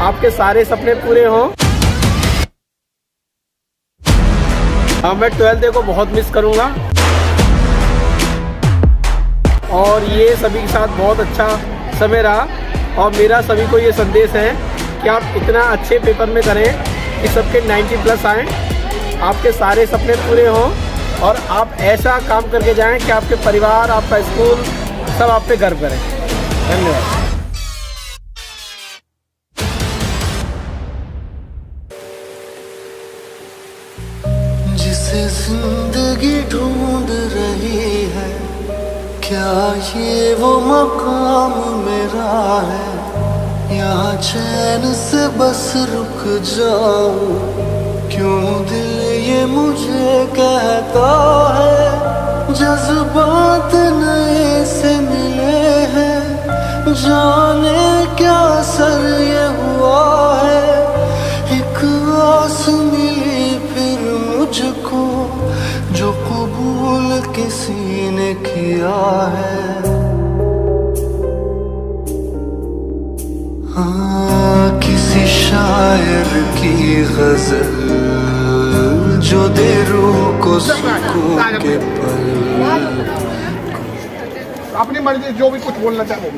आपके सारे सपने पूरे हों। हाँ, मैं 12th डे को बहुत मिस करूँगा और ये सभी के साथ बहुत अच्छा समय रहा और मेरा सभी को ये संदेश है कि आप इतना अच्छे पेपर में करें कि सबके 90+ आएँ, आपके सारे सपने पूरे हों और आप ऐसा काम करके जाएं कि आपके परिवार, आपका स्कूल सब आप पे गर्व करें। धन्यवाद। जिसे जिंदगी ढूंढ रही है, क्या ये वो मकाम मेरा है? यहाँ चैन से बस रुक जाऊं, क्यों दिल ये मुझे कहता है? जज्बात नए से मिले हैं, जाने क्या सर ये हुआ है। एक आस मिली फिर मुझको, जो कबूल किसी ने किया है। हाँ, किसी शायर की गजल जो दे रूह को सुकून के पल। अपनी मर्जी जो भी कुछ बोलना चाहे।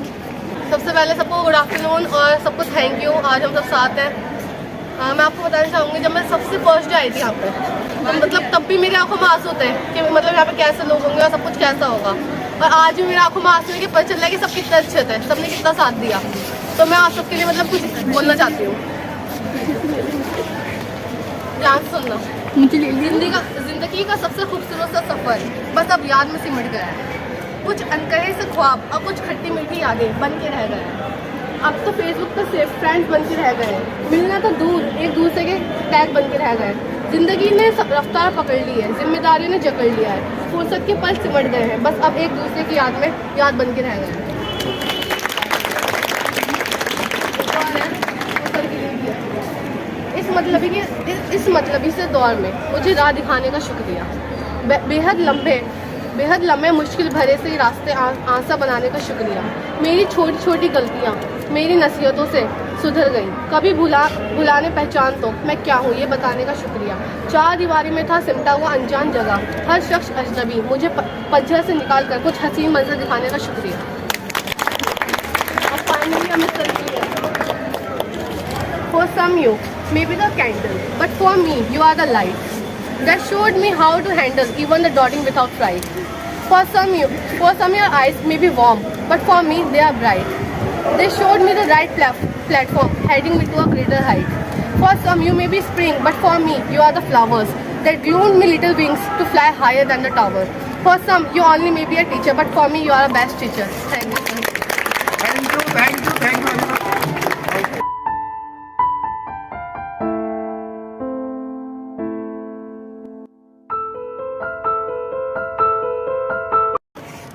सबसे पहले सबको गुड आफ्टरनून और सबको थैंक यू। आज हम सब साथ हैं। मैं आपको बताना चाहूँगी, जब मैं सबसे फर्स्ट डे आई थी यहाँ पे, तो मतलब तब भी मेरी आंखों में आंसू थे कि मतलब यहाँ पे कैसे लोग होंगे और सब कुछ कैसा होगा। और आज भी मेरी आंखों में आंसू है कि पता चल रहा है कि सब कितने अच्छे थे, सबने कितना साथ दिया। तो मैं आप सबके लिए मतलब कुछ बोलना चाहती हूँ। ध्यान से सुनना। जिंदगी का सबसे खूबसूरत सा सफर बस अब याद में सिमट गया है। कुछ अनकहे से ख्वाब और कुछ खट्टी मीठी यादें बन के रह गए हैं। अब तो फेसबुक पर सेफ फ्रेंड्स बन के रह गए हैं। मिलना तो दूर, एक दूसरे के टैग बन के रह गए। जिंदगी ने सब रफ्तार पकड़ ली है, जिम्मेदारियों ने जकड़ लिया है, फुर्सत के पल सिमट गए हैं, बस अब एक दूसरे की याद में याद बन के रह गए हैं। इस मतलबी से दौर में मुझे राह दिखाने का शुक्रिया। बेहद लंबे मुश्किल भरे से रास्ते आसान बनाने का शुक्रिया। मेरी छोटी छोटी गलतियाँ मेरी नसीहतों से सुधर गई। कभी भुलाने पहचान तो मैं क्या हूँ ये बताने का शुक्रिया। 4 दीवारी में था सिमटा हुआ अनजान जगह, हर शख्स अजनबी, मुझे पज्झर से निकाल कर कुछ हसीन मंजर दिखाने का शुक्रिया। और फाइनली हमें For some you may be the candle, but for me you are the light that showed me how to handle even the dotting without pride. For some your eyes may be warm, but for me they are bright. They showed me the right platform, heading me to a greater height. For some you may be spring, but for me you are the flowers that glued me little wings to fly higher than the tower. For some you only may be a teacher, but for me you are a best teacher. Thank you. Thank you.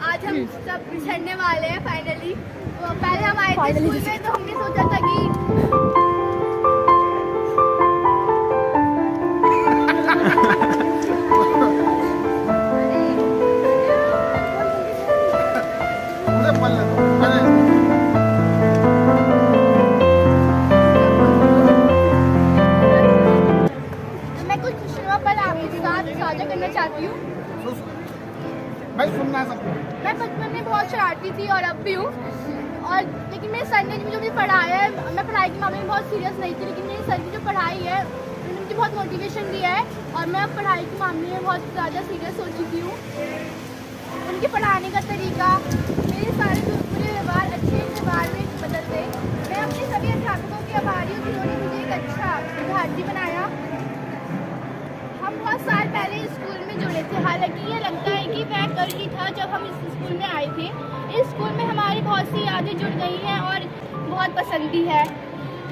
आज हम सब छड़ने वाले हैं finally. तो पहले हम आए थे स्कूल में, तो हमने सोचा था कि मैं कुछ खुशियों पल आपके साथ साझा करना चाहती हूँ। मैं सुनना सकता हूँ। मैं बचपन में बहुत शरारती थी और अब भी हूँ, और लेकिन मेरे सर ने जो मुझे पढ़ाया है, मैं पढ़ाई के मामले में बहुत सीरियस नहीं थी, लेकिन मेरे सर की जो पढ़ाई है उन्होंने मुझे बहुत मोटिवेशन दिया है और मैं अब पढ़ाई के मामले में बहुत ज़्यादा सीरियस हो चुकी हूँ। उनके पढ़ाने का तरीका, मेरे सारे पूरे व्यवहार अच्छे व्यवहार में बदल गए। मैं अपने सभी अध्यापकों की आभारी हूँ जिन्होंने मुझे एक अच्छा विद्यार्थी बनाया। हम बहुत साल पहले स्कूल में जुड़े थे, हालांकि ये लगता है कि वह कल ही था जब हम इस स्कूल में आए थे। इस स्कूल में हमारी बहुत सी यादें जुड़ गई हैं और बहुत पसंद भी है।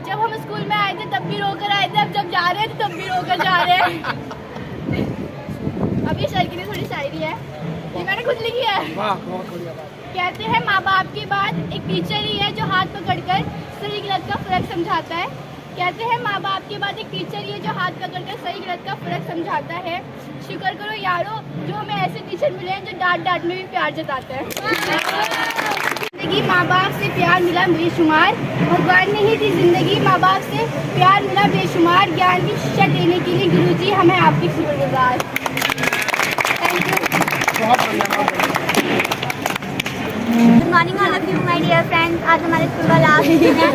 जब हम स्कूल में आए थे तब भी रोकर आए थे, अब जब जा रहे थे तब भी रोकर जा रहे हैं। अब ये शर के लिए थोड़ी शायरी है, ये मैंने खुद लिखी है। कहते हैं माँ बाप के बाद एक टीचर ही है जो हाथ पकड़कर सही गलत का फर्क समझाता है। कहते हैं माँ बाप के बाद एक टीचर ही है जो हाथ पकड़कर सही गलत का फर्क समझाता है। शुक्र करो यारो जो हमें ऐसे टीचर मिले हैं जो डांट डांट में भी प्यार जताते हैं। जिंदगी माँ माँ बाप से प्यार मिला बेशुमार, भगवान ने ही दी जिंदगी, माँ बाप से प्यार मिला बेशुमार, ज्ञान की शिक्षा देने के लिए गुरुजी हमें आपकी शुक्रगुजार। Thank you. बहुत बढ़िया। Good morning all of you my dear friends. आज हमारे स्कूल का लास्ट दिन है।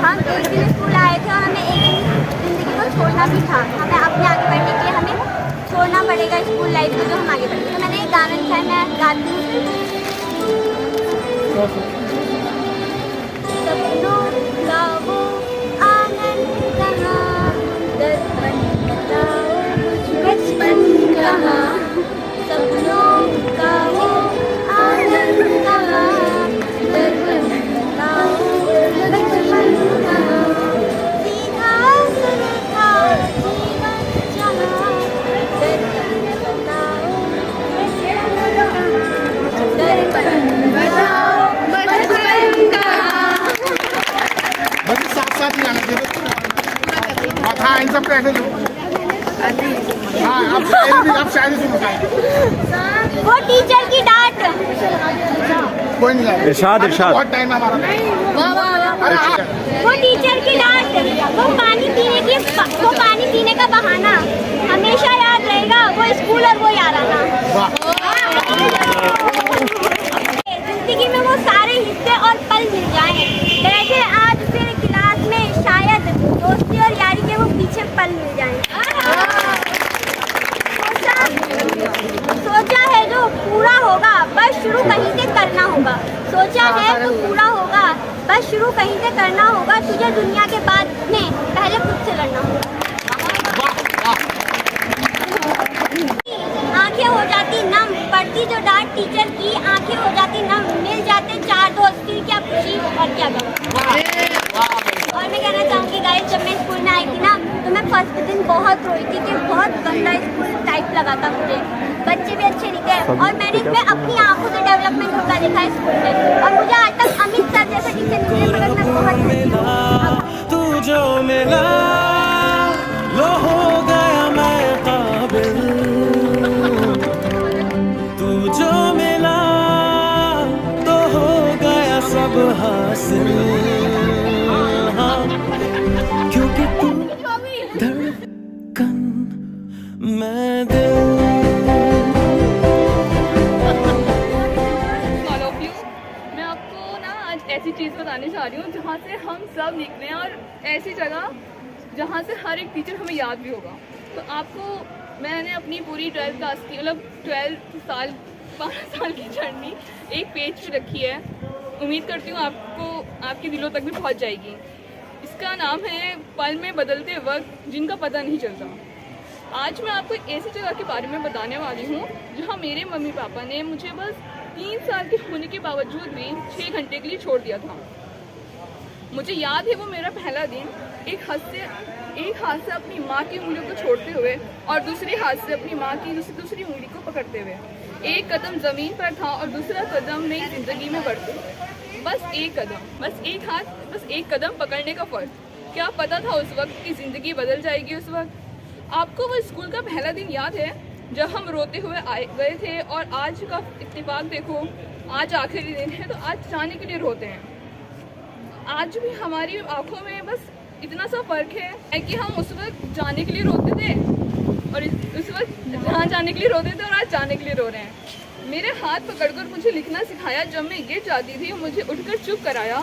हम एक दिन स्कूल आए थे और हमें एक दिन ज़िंदगी को छोड़ना भी था। हमें अपने आगे बढ़ने के लिए हमें छोड़ना पड़ेगा स्कूल लाइफ को, जो हम आगे बढ़ेंगे। तो मैंने एक गाना लिखा है, मैं गाती हूँ। सपनों का वो आंगन कहाँ, दर्पण बताओ बचपन कहाँ, सपनों का वो आंगन कहाँ, दर्पण बताओ बचपन कहाँ, सीधा सुलझा जीवन जहाँ, दर्पण बताओ दर्पण बताओ बचपन कहाँ। बस साथ साथ ही आना चाहिए। हाँ, इन सब कैसे लो। हाँ, आप शायद सुनो शायद। वो टीचर की डांट, कोई नहीं जाएगा। इरशाद। बहुत टाइम है हमारा। अरे हाँ। वो टीचर की डांट, वो पानी पीने का बहाना, हमेशा याद रहेगा वो स्कूल और वो याराना। जिंदगी में वो सारे हिस्से और पल मिल जाएं, बैठे आज से क्लास में, शायद दोस्ती और यारी के वो पीछे पल मिल जाएं। सोचा है जो पूरा होगा, बस शुरू कहीं से करना होगा। सोचा है जो पूरा होगा, बस शुरू कहीं से करना होगा। तुझे दुनिया के बाद में पहले खुद से लड़ना होगा। आंखें हो जाती नम, पड़ती जो डांट टीचर की, आंखें हो जाती नम, मिल जाते चार दोस्त, फिर क्या खुशी और क्या गम। और मैं कहना चाहूँगी गाइस, जब मैं स्कूल में आई थी ना, तो मैं फर्स्ट दिन बहुत रोई थी कि बहुत गंदा स्कूल टाइप लगा था मुझे, बच्चे भी अच्छे नहीं थे। और मैंने इसमें अपनी आंखों से डेवलपमेंट होता देखा है स्कूल में। और मुझे आज तक अमित सर जैसा टीचर मिले, मगर मैं बहुत खुश हूँ। तू जो मिला लो हो गया मैं काबिल, तू जो मिला तो हो गया सब हासिल। हाँ, क्योंकि तू धड़कन मैं दिल। मैं आपको ना आज ऐसी चीज़ बताने जा रही हूँ जहाँ से हम सब निकले हैं, और ऐसी जगह जहाँ से हर एक टीचर हमें याद भी होगा। तो आपको मैंने अपनी पूरी 12th क्लास की, मतलब 12 साल की जर्नी एक पेज पे रखी है। उम्मीद करती हूँ आपको आपके दिलों तक भी पहुँच जाएगी। इसका नाम है पल में बदलते वक्त जिनका पता नहीं चलता। आज मैं आपको एक ऐसी जगह के बारे में बताने वाली हूँ जहाँ मेरे मम्मी पापा ने मुझे बस 3 साल के होने के बावजूद भी 6 घंटे के लिए छोड़ दिया था। मुझे याद है वो मेरा पहला दिन, एक हाथ से अपनी माँ की उंगलियों को छोड़ते हुए और दूसरे हाथ से अपनी माँ की दूसरी उंगली को पकड़ते हुए। एक कदम ज़मीन पर था और दूसरा कदम नई जिंदगी में बढ़ते। बस एक कदम, बस एक हाथ, बस एक कदम पकड़ने का फ़र्क। क्या पता था उस वक्त की ज़िंदगी बदल जाएगी उस वक्त। आपको वो स्कूल का पहला दिन याद है जब हम रोते हुए गए थे, और आज का इत्तेफाक देखो, आज आखिरी दिन है तो आज जाने के लिए रोते हैं। आज भी हमारी आंखों में बस इतना सा फ़र्क है कि हम उस वक्त जाने के लिए रोते थे और उस वक्त जहाँ जाने के लिए रोते थे और आज जाने के लिए रो रहे हैं। मेरे हाथ पकड़कर मुझे लिखना सिखाया, जब मैं गिर जाती थी मुझे उठकर चुप कराया।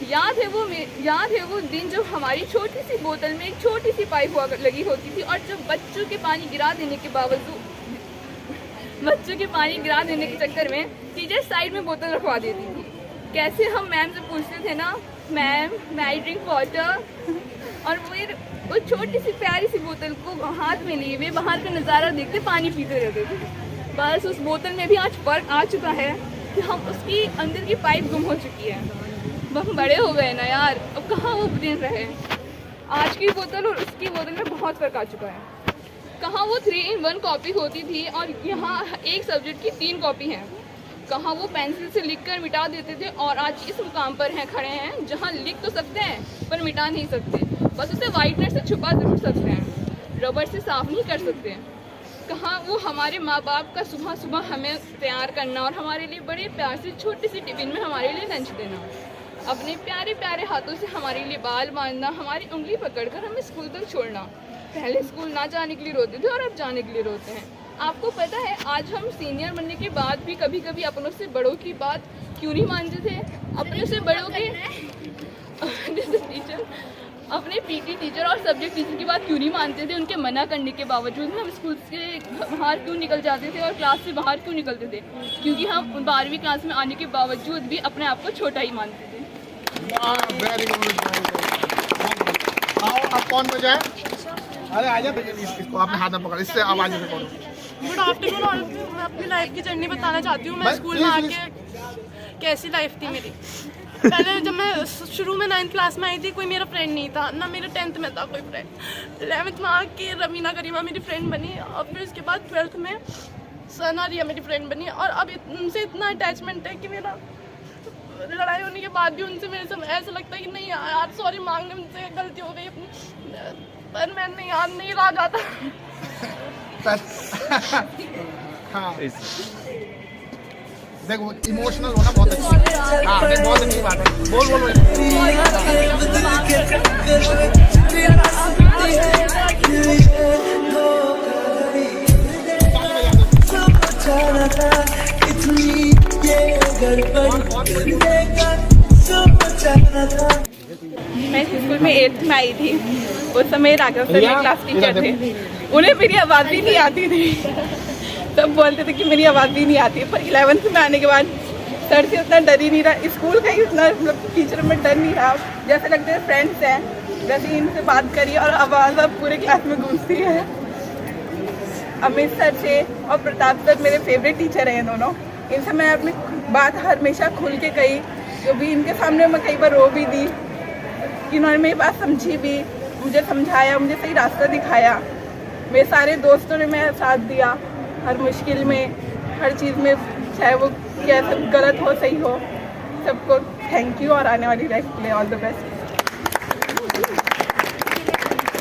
याद है वो दिन जब हमारी छोटी सी बोतल में एक छोटी सी पाइप लगी होती थी, और जब बच्चों के पानी गिरा देने के चक्कर में टीचर साइड में बोतल रखवा देती थी। कैसे हम मैम से पूछते थे ना, मैम मैं ड्रिंक वाटर, और फिर वो छोटी सी प्यारी सी बोतल को हाथ में लिए हुए बाहर का नज़ारा देखते पानी पीते रहते थे। बस उस बोतल में भी आज फ़र्क आ चुका है कि हम उसकी अंदर की पाइप गुम हो चुकी है। हम बड़े हो गए ना यार, अब कहाँ वो दिन रहे। आज की बोतल और उसकी बोतल में बहुत फ़र्क आ चुका है। कहाँ वो 3-in-1 कॉपी होती थी और यहाँ एक सब्जेक्ट की 3 कॉपी हैं। कहाँ वो पेंसिल से लिखकर मिटा देते थे और आज इस मुकाम पर खड़े हैं जहाँ लिख तो सकते हैं पर मिटा नहीं सकते। बस उसे वाइटनर से छुपा जरूर सकते हैं, रबर से साफ नहीं कर सकते। कहाँ वो हमारे माँ बाप का सुबह सुबह हमें तैयार करना और हमारे लिए बड़े प्यार से छोटी सी टिफिन में हमारे लिए लंच देना, अपने प्यारे प्यारे हाथों से हमारे लिए बाल बांधना, हमारी उंगली पकड़कर हमें स्कूल तक छोड़ना। पहले स्कूल ना जाने के लिए रोते थे और अब जाने के लिए रोते हैं। आपको पता है आज हम सीनियर बनने के बाद भी कभी कभी अपनों से बड़ों की बात क्यों नहीं मानते थे? अपने से बड़ों के टीचर, अपने पीटी टीचर और सब्जेक्ट टीचर की बात क्यों नहीं मानते थे? उनके मना करने के बावजूद हम स्कूल से बाहर क्यों निकल जाते थे और क्लास से बाहर क्यों निकलते थे? क्योंकि हम 12वीं क्लास में आने के बावजूद भी अपने आप को छोटा ही मानते थे। Very good. आओ अब कौन बजाए? अरे आजा इसको अपने हाथ में पकड़, इससे आवाज रिकॉर्ड। Good afternoon. और मैं अपनी लाइफ की जर्नी बताना चाहती हूँ। मैं स्कूल में आके कैसी लाइफ थी मेरी। पहले जब मैं शुरू में 9th क्लास में आई थी, कोई मेरा फ्रेंड नहीं था, ना मेरे 10th में था कोई फ्रेंड। 11th में आके रवीना करीमा मेरी फ्रेंड बनी और फिर उसके बाद 12th में सना रिया मेरी फ्रेंड बनी। और अब उनसे इतना अटैचमेंट है कि मेरा लड़ाई होने के बाद भी उनसे मेरे से ऐसा लगता है कि नहीं यार सॉरी मांगने उनसे गलती हो गई अपनी, पर मैं नहीं यार नहीं रहा जाता। हाँ देखो इमोशनल होना बहुत अच्छी है। हाँ देख बहुत अच्छी बात है। बोल बोल मैं स्कूल में 8th में आई थी, उस समय राघव सर मेरे क्लास टीचर थे। उन्हें मेरी आवाज़ ही नहीं आती थी, सब बोलते थे कि मेरी आवाज़ भी नहीं आती है। पर 11th में आने के बाद सर से उतना डर ही नहीं रहा, स्कूल का ही उतना मतलब टीचर में डर नहीं रहा। जैसे लगते हैं फ्रेंड्स हैं, वैसे इनसे बात करी और आवाज़ अब पूरे क्लास में गूंजती है। अमित सर से और प्रताप सर मेरे फेवरेट टीचर हैं दोनों। इनसे मैं अपनी बात हमेशा खुल के कही, जो भी इनके सामने मैं कई बार रो भी दी। इन्होंने मेरी बात समझी भी, मुझे समझाया, मुझे सही रास्ता दिखाया। मेरे सारे दोस्तों ने मेरा साथ दिया हर मुश्किल में, हर चीज़ में, चाहे वो कैसे गलत हो सही हो। सबको थैंक यू और आने वाली लाइफ के लिए ऑल द बेस्ट।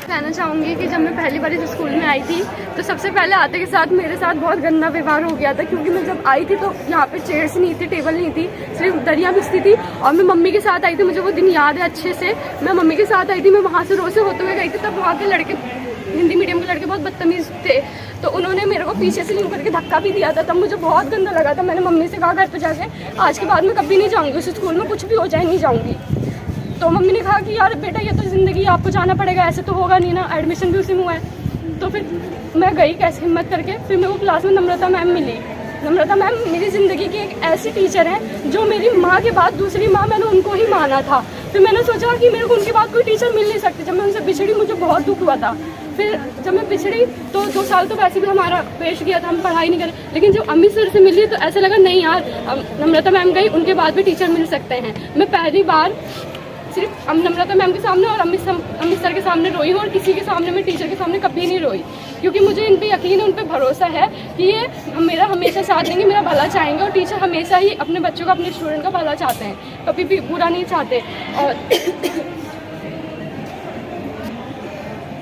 कहना चाहूँगी कि जब मैं पहली बार इस स्कूल में आई थी तो सबसे पहले आते के साथ मेरे साथ बहुत गंदा व्यवहार हो गया था, क्योंकि मैं जब आई थी तो यहाँ पे चेयर्स नहीं थी, टेबल नहीं थी, सिर्फ दरिया बिछती थी। और मैं मम्मी के साथ आई थी, मुझे वो दिन याद है अच्छे से। मैं मम्मी के साथ आई थी, मैं वहाँ से रोज से होते हुए गई थी। तब वहाँ के लड़के, हिंदी मीडियम के लड़के बहुत बदतमीज़ थे, तो उन्होंने मेरे को पीछे से यूँ करके धक्का भी दिया था। तब मुझे बहुत गंदा लगा था। मैंने मम्मी से कहा घर पे जाके आज के बाद मैं कभी नहीं जाऊँगी उस स्कूल में, कुछ भी हो जाए नहीं जाऊँगी। तो मम्मी ने कहा कि यार बेटा ये तो ज़िंदगी, आपको जाना पड़ेगा, ऐसे तो होगा नहीं ना, एडमिशन भी उसी में हुआ है। तो फिर मैं गई कैसे हिम्मत करके। फिर मेरे को क्लास में नम्रता मैम मिली। नम्रता मैम मेरी ज़िंदगी की एक ऐसी टीचर हैं जो मेरी माँ के बाद दूसरी माँ, मैंने उनको ही माना था। फिर मैंने सोचा कि मेरे को उनके बाद कोई टीचर मिल नहीं सकती। जब मैं उनसे बिछड़ी मुझे बहुत दुख हुआ था। फिर जब मैं बिछड़ी तो 2 साल तो वैसे भी हमारा पेश गया था, हम पढ़ाई नहीं करें। लेकिन जब अमित सर से मिली तो ऐसा लगा नहीं यार, नम्रता मैम गई, उनके बाद भी टीचर मिल सकते हैं। मैं पहली बार सिर्फ नम्रता मैम के सामने और अमित सर के सामने रोई हूँ, और किसी के सामने, मैं टीचर के सामने कभी नहीं रोई, क्योंकि मुझे इन पे यकीन है, उन पे भरोसा है कि ये मेरा हमेशा साथ देंगे, मेरा भला चाहेंगे। और टीचर हमेशा ही अपने बच्चों का, अपने स्टूडेंट का भला चाहते हैं, कभी भी बुरा नहीं चाहते। और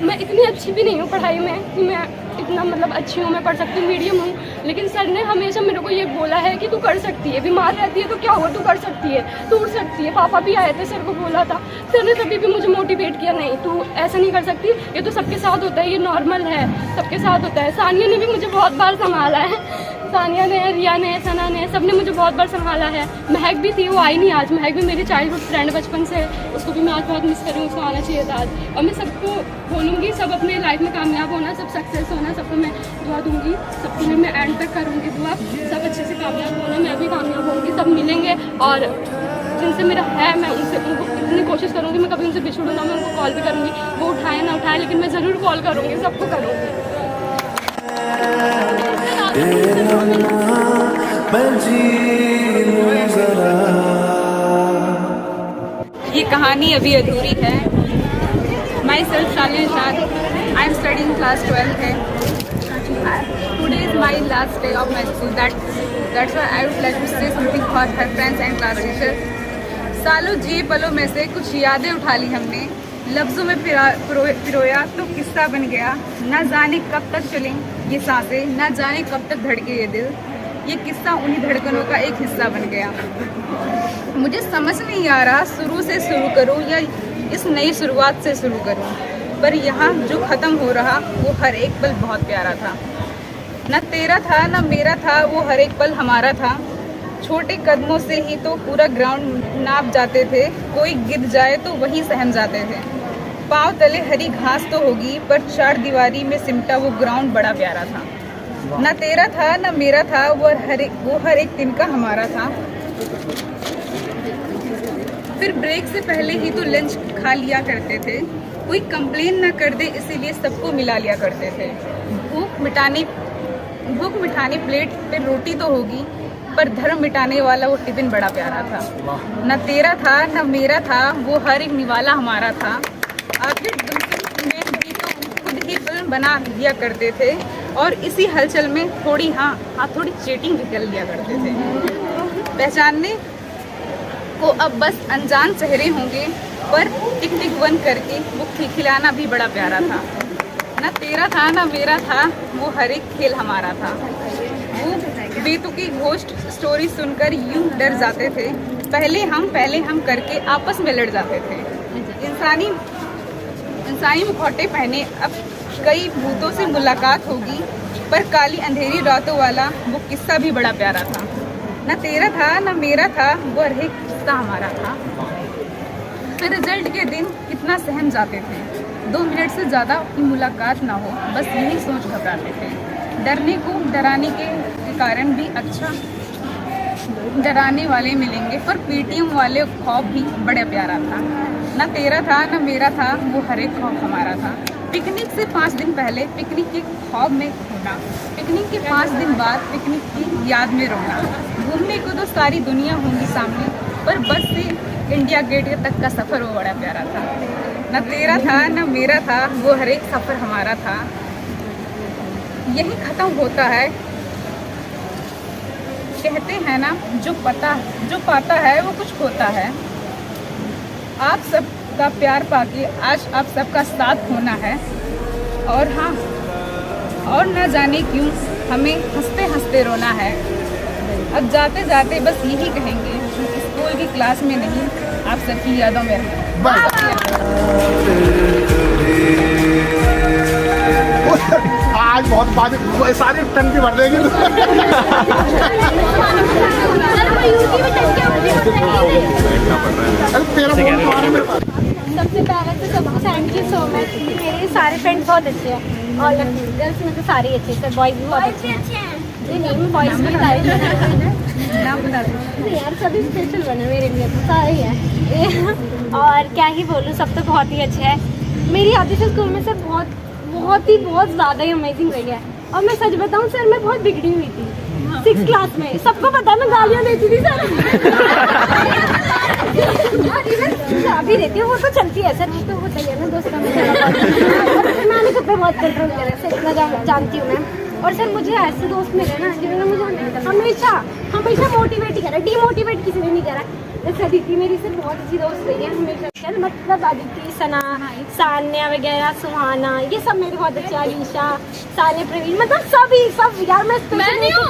मैं इतनी अच्छी भी नहीं हूँ पढ़ाई में कि मैं इतना मतलब अच्छी हूँ, मैं पढ़ सकती हूँ, मीडियम हूँ। लेकिन सर ने हमेशा मेरे को ये बोला है कि तू कर सकती है, बीमार रहती है तो क्या हुआ, तू कर सकती है, तू उठ सकती है। पापा भी आए थे, सर को बोला था, सर ने तभी भी मुझे मोटिवेट किया, नहीं तू ऐसा नहीं कर सकती, ये तो सबके साथ होता है, ये नॉर्मल है, सबके साथ होता है। सानिया ने भी मुझे बहुत बार संभाला है, सानिया ने, रिया ने, सना ने, सब ने मुझे बहुत बार संभाला है। महक भी थी, वो आई नहीं आज। महक भी मेरी चाइल्डहुड फ्रेंड बचपन से, उसको भी मैं आज बहुत मिस कर रही हूँ, उसको आना चाहिए था आज। और मैं सबको बोलूँगी सब अपने लाइफ में कामयाब होना, सब सक्सेस होना, सबको मैं दुआ दूँगी, सबके लिए मैं एंड तक करूँगी दुआ, सब अच्छे से कामयाब होना, मैं भी कामयाब होंगी, सब मिलेंगे। और जिनसे मेरा है मैं उनको इतनी कोशिश करूँगी, मैं कभी उनसे बिछड़ूँ ना, मैं उनको कॉल भी करूँगी, वो उठाए ना उठाए, लेकिन मैं ज़रूर कॉल करूँगी, सबको करूँगी। ये कहानी अभी अधूरी है। Myself Shaliya Nishad, I am studying class 12 है। Today is my last day of my school, that's why I would like to say something for her friends and class teacher. सालों जिए पलों में से कुछ यादें उठा ली हमने, लफ्ज़ों में पिरोया तो किस्सा बन गया, न जाने कब तक चलें ये सांसें, ना जाने कब तक धड़के ये दिल, ये किस्सा उन्हीं धड़कनों का एक हिस्सा बन गया। मुझे समझ नहीं आ रहा शुरू से शुरू करूं या इस नई शुरुआत से शुरू करूं, पर यहाँ जो ख़त्म हो रहा वो हर एक पल बहुत प्यारा था। न तेरा था न मेरा था, वो हर एक पल हमारा था। छोटे कदमों से ही तो पूरा ग्राउंड नाप जाते थे, कोई गिर जाए तो वहीं सहम जाते थे। पाँव तले हरी घास तो होगी, पर चार दीवारी में सिमटा वो ग्राउंड बड़ा प्यारा था। न तेरा था न मेरा था, वो हर एक दिन का हमारा था। फिर ब्रेक से पहले ही तो लंच खा लिया करते थे, कोई कंप्लेन न कर दे इसीलिए सबको मिला लिया करते थे। भूख मिटाने प्लेट पे रोटी तो होगी, पर धर्म मिटाने वाला वो टिफिन बड़ा प्यारा था। न तेरा था न मेरा था, वो हर एक निवाला हमारा था। आखिर में भी तो खुद ही फिल्म बना दिया करते थे, और इसी हलचल में थोड़ी थोड़ी चीटिंग भी कर लिया करते थे। पहचानने को अब बस अनजान चेहरे होंगे, पर टिक टिक वन करके वो खिलाना भी बड़ा प्यारा था। न तेरा था न मेरा था, वो हर एक खेल हमारा था। वो बेतुकी घोस्ट स्टोरी सुनकर यूं डर जाते थे, पहले हम करके आपस में लड़ जाते थे। इंसानी मुखौटे पहने अब कई भूतों से मुलाकात होगी, पर काली अंधेरी रातों वाला वो किस्सा भी बड़ा प्यारा था। न तेरा था न मेरा था, वो हर एक किस्सा हमारा था। फिर रिजल्ट के दिन कितना सहम जाते थे, 2 मिनट से ज़्यादा की मुलाकात ना हो, बस यही सोच घबराते थे। डरने को डराने के कारण भी अच्छा डराने वाले मिलेंगे, पर पेटीएम वाले खौफ भी बड़ा प्यारा था। न तेरा था न मेरा था, वो हर एक खौफ हमारा था। पिकनिक से 5 दिन पहले पिकनिक के खौफ में खोना, पिकनिक के 5 दिन बाद पिकनिक की याद में रोना। घूमने को तो सारी दुनिया होगी सामने, पर बस से इंडिया गेट तक का सफ़र वो बड़ा प्यारा था। न तेरा था न मेरा था, वो हर एक सफ़र हमारा था। यही ख़त्म होता है, कहते हैं ना, जो पाता है वो कुछ खोता है। आप सबका प्यार पाके आज आप सबका साथ होना है, और न जाने क्यों हमें हंसते हंसते रोना है। अब जाते जाते बस यही कहेंगे, स्कूल की क्लास में नहीं, आप सबकी यादों में रहें। आज बहुत बात सारी टंकी भर देगी। सबसे पहले तो सबको थैंक यू सो मच। मेरे सारे फ्रेंड्स बहुत अच्छे हैं, और गर्ल्स में तो सारे अच्छे हैं, बॉयज भी बहुत अच्छे हैं। नहीं, बॉयज भी यार सभी स्पेशल बने मेरे लिए, तो सारे ही हैं। और क्या ही बोलूँ, सब तो बहुत ही अच्छे हैं। मेरी आतिशा स्कूल में से बहुत ज़्यादा ही अमेजिंग रही है। और मैं सच बताऊँ सर, मैं बहुत बिगड़ी हुई थी 6th क्लास में। सबको पता है मैं गालियाँ देती थी सर। अभी देती हूँ, वो तो चलती है सर, वो तो होता ही है ना दोस्तों में। मैंने खुद पे बहुत कंट्रोल करा सर, इतना जानती हूँ मैं। और सर मुझे ऐसे दोस्त मिले ना जिन्होंने मुझे हमेशा मोटिवेट ही करा, डीमोटिवेट किसी ने नहीं करा। जैसे अदिति मेरी सर बहुत अच्छी दोस्त रही है हमेशा, सर मतलब अदिति, सना, सान्या वगैरह, सुहाना, ये सब मेरे बहुत अच्छे। अलीशा, सारे, प्रवीण, मतलब सब यार, मैं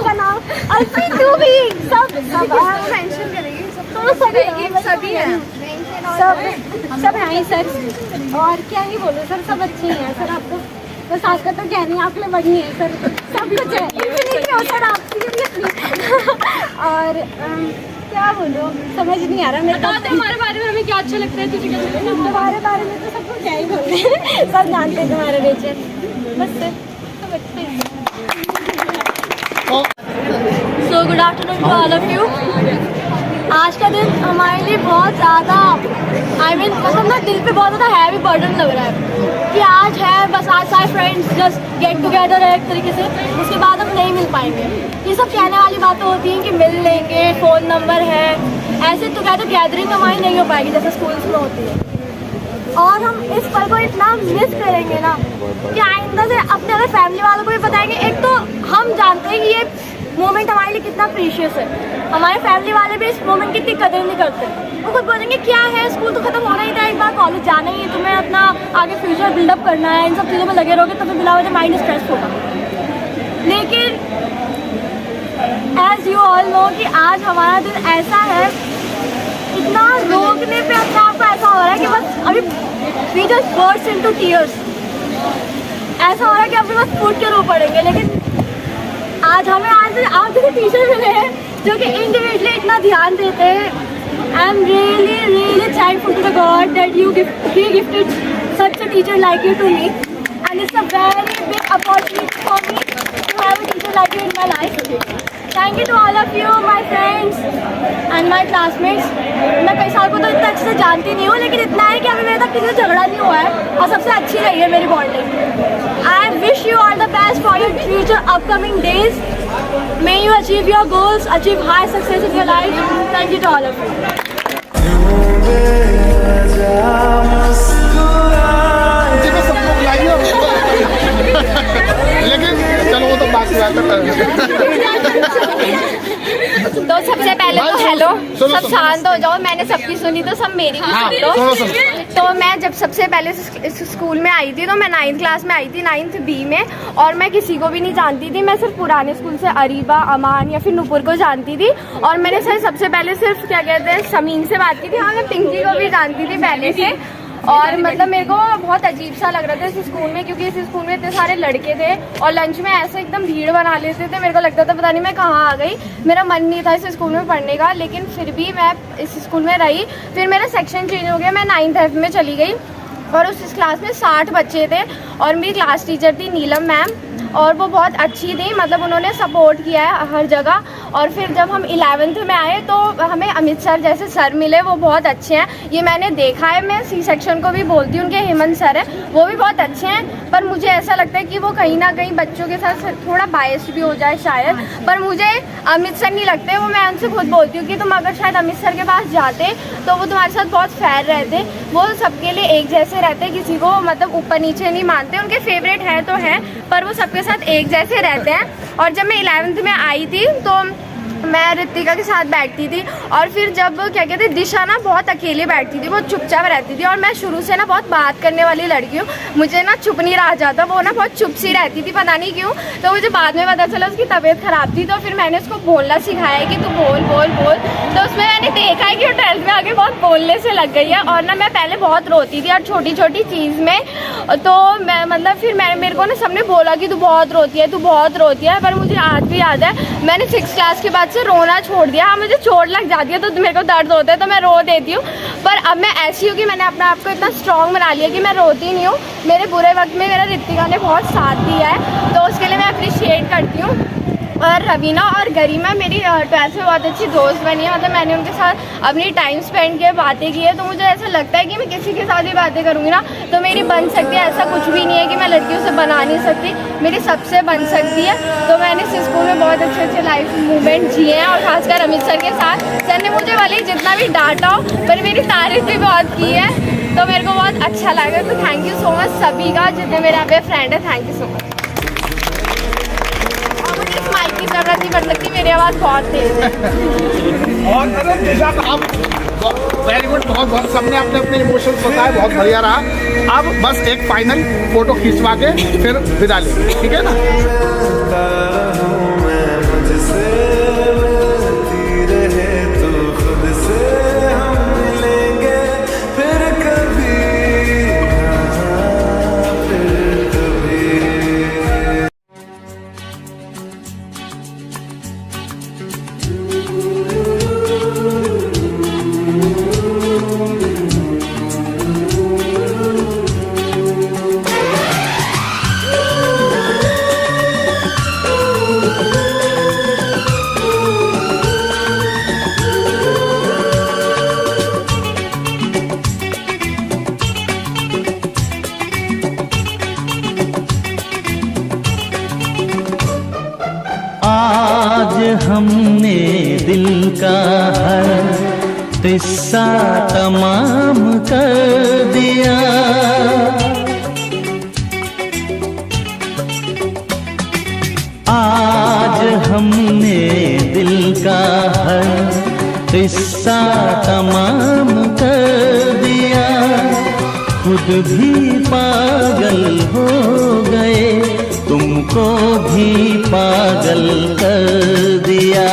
का नाम अल्फी, तू भी सब मेंशन करेंगे, सभी हैं, सब हैं सर। और क्या ही बोलूँ सर, सब अच्छे ही हैं सर। आपको बस आपका तो कहनी आंखें बढ़नी है सर, सब कुछ है सर आप सीरियसली। और क्या बोलो, समझ नहीं आ रहा मेरे को। तुम्हारे बारे में हमें क्या अच्छा लगता है तुझे? तुम्हारे बारे में तो सबको क्या ही बोलते, सब जानते हैं तुम्हारे नेचर, बस सब अच्छे हैं। So good afternoon to all of you. आज का दिन हमारे लिए बहुत ज़्यादा मतलब ना दिल पे बहुत ज़्यादा हैवी बर्डन लग रहा है कि आज है, बस आज सारे फ्रेंड्स जस्ट गेट टुगेदर है एक तरीके से, उसके बाद हम नहीं मिल पाएंगे। ये सब कहने वाली बातें होती हैं कि मिल लेंगे, फ़ोन नंबर है, ऐसे टुगेदर गैदरिंग हमारी नहीं हो पाएगी जैसे स्कूल्स में होती है। और हम इस पल को इतना मिस करेंगे ना कि आइंदा से अपने अगर फैमिली वालों को भी बताएंगे। एक तो हम जानते हैं कि ये मोमेंट हमारे लिए कितना प्रीशियस है, हमारे फैमिली वाले भी इस मोमेंट की इतनी कदर नहीं करते। वो खुद बोलेंगे क्या है, स्कूल तो खत्म होना ही था, एक बार कॉलेज जाना ही है, तुम्हें अपना आगे फ्यूचर बिल्डअप करना है, इन सब चीज़ों में लगे रहोगे तो फिर बिना वजह माइंड स्ट्रेस होगा। लेकिन एज यू ऑल नो कि आज हमारा दिन ऐसा है, इतना रोकने पे अपने आप को ऐसा हो रहा है कि बस अभी we just burst into tears. ऐसा हो रहा है कि अभी बस फूट के रो पड़ेंगे। लेकिन आज हमें आप जैसे टीचर मिले हैं जो कि इंडिविजुअली इतना ध्यान देते हैं। I am really really thankful to the God that he gifted such a teacher like you to me, and it's a very big opportunity for me to have a teacher like you in my life. Thank you to all of you, my friends and my classmates. मैं कई साल को तो इतना अच्छे से जानती नहीं हूँ, लेकिन इतना है कि अभी मेरे तक किसी से झगड़ा नहीं हुआ है और सबसे अच्छी रही है मेरी bonding. I wish you all the best for your future upcoming days. May you achieve your goals, achieve high success in your life. Thank you to all of you. सबको बुलाइए लेकिन चलो वो तो बात तो सबसे पहले तो हेलो, सब शांत हो जाओ। मैंने सबकी सुनी तो सब मेरी भी सुन लो। तो मैं जब सबसे पहले इस स्कूल में आई थी तो मैं 9th क्लास में आई थी, 9th B में, और मैं किसी को भी नहीं जानती थी। मैं सिर्फ पुराने स्कूल से अरीबा, अमान या फिर नुपुर को जानती थी। और मैंने सबसे पहले सिर्फ क्या कहते हैं समीन से बात की थी। हाँ, मैं पिंकी को भी जानती थी पहले से। और मतलब मेरे को बहुत अजीब सा लग रहा था इस स्कूल में, क्योंकि इस स्कूल में इतने सारे लड़के थे और लंच में ऐसे एकदम भीड़ बना लेते थे। मेरे को लगता था पता नहीं मैं कहाँ आ गई। मेरा मन नहीं था इस स्कूल में पढ़ने का, लेकिन फिर भी मैं इस स्कूल में रही। फिर मेरा सेक्शन चेंज हो गया, मैं 9th F में चली गई और उस क्लास में 60 बच्चे थे और मेरी क्लास टीचर थी नीलम मैम, और वो बहुत अच्छी थी। मतलब उन्होंने सपोर्ट किया है हर जगह। और फिर जब हम 11th में आए तो हमें अमित सर जैसे सर मिले, वो बहुत अच्छे हैं, ये मैंने देखा है। मैं C सेक्शन को भी बोलती हूँ, उनके हेमंत सर है, वो भी बहुत अच्छे हैं। पर मुझे ऐसा लगता है कि वो कहीं ना कहीं बच्चों के साथ थोड़ा बायस भी हो जाए शायद। पर मुझे अमित सर नहीं लगते। वो मैं उनसे खुद बोलती हूँ कि तुम अगर शायद अमित सर के पास जाते तो वो तुम्हारे साथ बहुत फेयर रहते। वो सबके लिए एक जैसे रहते, किसी को मतलब ऊपर नीचे नहीं मानते। उनके फेवरेट हैं तो हैं, पर वो सबके साथ एक जैसे रहते हैं। और जब मैं 11th में आई थी तो मैं ऋतिका के साथ बैठती थी। और फिर जब क्या कहते हैं दिशा ना बहुत अकेले बैठती थी, वो चुपचाप रहती थी। और मैं शुरू से ना बहुत बात करने वाली लड़की हूँ, मुझे ना चुप नहीं रहा जाता। वो ना बहुत चुप सी रहती थी, पता नहीं क्यों। तो मुझे बाद में पता चला उसकी तबीयत ख़राब थी, तो फिर मैंने उसको बोलना सिखाया कि तू बोल बोल बोल। तो उसमें मैंने देखा है कि वो 12th में आके बहुत बोलने से लग गई है। और ना मैं पहले बहुत रोती थी और छोटी छोटी चीज़ में। तो मैं मतलब फिर मेरे को ना सबने बोला कि तू बहुत रोती है, तू बहुत रोती है। पर मुझे आज भी याद है, मैंने 6th क्लास के बाद से रोना छोड़ दिया। हाँ, मुझे चोट लग जाती है तो मेरे को दर्द होता है तो मैं रो देती हूँ। पर अब मैं ऐसी हूँ कि मैंने अपने आप को इतना स्ट्रॉन्ग बना लिया कि मैं रोती नहीं हूँ। मेरे बुरे वक्त में मेरा ऋतिका ने बहुत साथ दिया है, तो उसके लिए मैं अप्रिशिएट करती हूँ। और रवीना और गरिमा मेरी 12th में बहुत अच्छी दोस्त बनी है। मतलब मैंने उनके साथ अपनी टाइम स्पेंड किया, बातें की है। तो मुझे ऐसा लगता है कि मैं किसी के साथ भी बातें करूँगी ना तो मेरी बन सकती है। ऐसा कुछ भी नहीं है कि मैं लड़कियों से बना नहीं सकती, मेरी सबसे बन सकती है। तो मैंने इस स्कूल में बहुत अच्छे अच्छे लाइफ मूवमेंट जिए हैं। और खासकर अमित सर के साथ, सर ने मुझे भले ही जितना भी डांटा हो पर मेरी तारीफ भी बहुत की है, तो मेरे को बहुत अच्छा लगा। तो थैंक यू सो मच सभी का, जितने मेरे यहाँ पे फ्रेंड है, thank you so much. Mic की जरूरत नहीं पड़ सकती, मेरी आवाज़ बहुत तेज है। और आप वेरी गुड, बहुत बहुत सबने अपने अपने इमोशंस बताए, बहुत बढ़िया रहा। अब बस एक फाइनल फोटो खींचवा के फिर विदा लेंगे, ठीक है ना। हमने दिल का हर किस्सा तमाम कर दिया। आज हमने दिल का हर किस्सा तमाम कर दिया। खुद भी पागल हो गए, तुम तुमको भी पागल कर दिया।